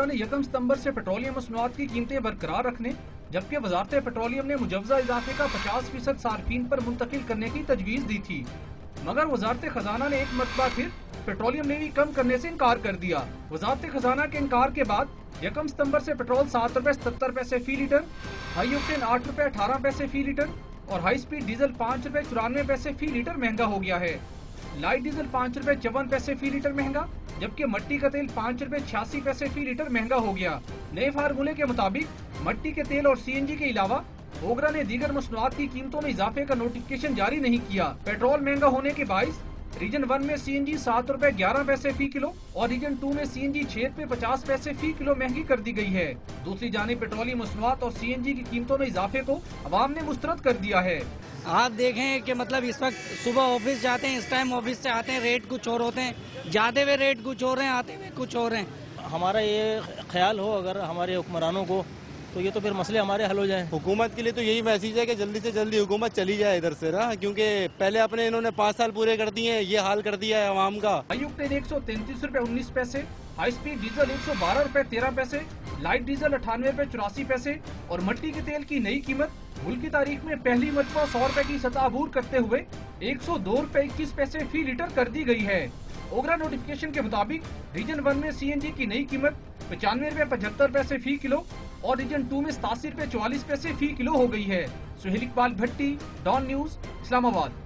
ओगरा ने 1 सितंबर से पेट्रोलियम मसनूआत की कीमतें बरकरार रखने, जबकि वजारत पेट्रोलियम ने मुजवजा इजाफे का 50% सार्फिन पर मुंतकिल करने की तजवीज़ दी थी, मगर वजारत खजाना ने एक मरतबा फिर पेट्रोलियम लेवी कम करने से इनकार कर दिया। वजारत खजाना के इनकार के बाद 1 सितंबर से पेट्रोल 7 रुपए 77 पैसे फी लीटर, हाई ऑक्टेन 8 रुपए 18 पैसे फी लीटर और हाई स्पीड डीजल 5 रुपए 94 पैसे फी लीटर महंगा हो गया है। लाइट डीजल 5 रुपए 54 पैसे फी लीटर महंगा, जबकि मट्टी का तेल 5 रुपए 86 पैसे फी लीटर महंगा हो गया। नए फार्मूले के मुताबिक मट्टी के तेल और सीएनजी के अलावा ओगरा ने दीगर मसनूआत की कीमतों में इजाफे का नोटिफिकेशन जारी नहीं किया। पेट्रोल महंगा होने के बाइस रीजन 1 में सीएनजी 7 रुपए 11 पैसे फी किलो और रीजन 2 में सीएनजी 6 रुपए 50 पैसे फी किलो महंगी कर दी गई है। दूसरी जानिब पेट्रोलियम मसनूआत और सीएनजी की कीमतों में इजाफे को अवाम ने मुस्तरद कर दिया है। आप देखें कि मतलब इस वक्त सुबह ऑफिस जाते हैं, इस टाइम ऑफिस से आते हैं, रेट कुछ और होते हैं, जाते हुए रेट कुछ और हैं, आते हुए कुछ और हैं। हमारा ये ख्याल हो अगर हमारे हुक्मरानों को, तो ये तो फिर मसले हमारे हल हो जाएं। हुकूमत के लिए तो यही मैसेज है कि जल्दी से जल्दी हुकूमत चली जाए इधर से ना, क्योंकि पहले अपने इन्होंने 5 साल पूरे कर दिए हैं, ये हाल कर दिया है अवाम का। हाई ऑक्टेन 133 रुपए 19 पैसे, हाई स्पीड डीजल 112 रुपए 13 पैसे, लाइट डीजल 98 रुपए 84 पैसे और मट्टी के तेल की नई कीमत मुल्क की तारीख में पहली मरतबा 100 रुपए की सतह अबूर करते हुए 102 रुपए 21 पैसे फी लीटर कर दी गई है। ओगरा नोटिफिकेशन के मुताबिक रीजन 1 में सीएनजी की नई कीमत 95 रुपए 75 पैसे फी किलो और रीजन 2 में 87 रुपए 44 पैसे फी किलो हो गई है। सुहेल इकबाल भट्टी, डॉन न्यूज, इस्लामाबाद।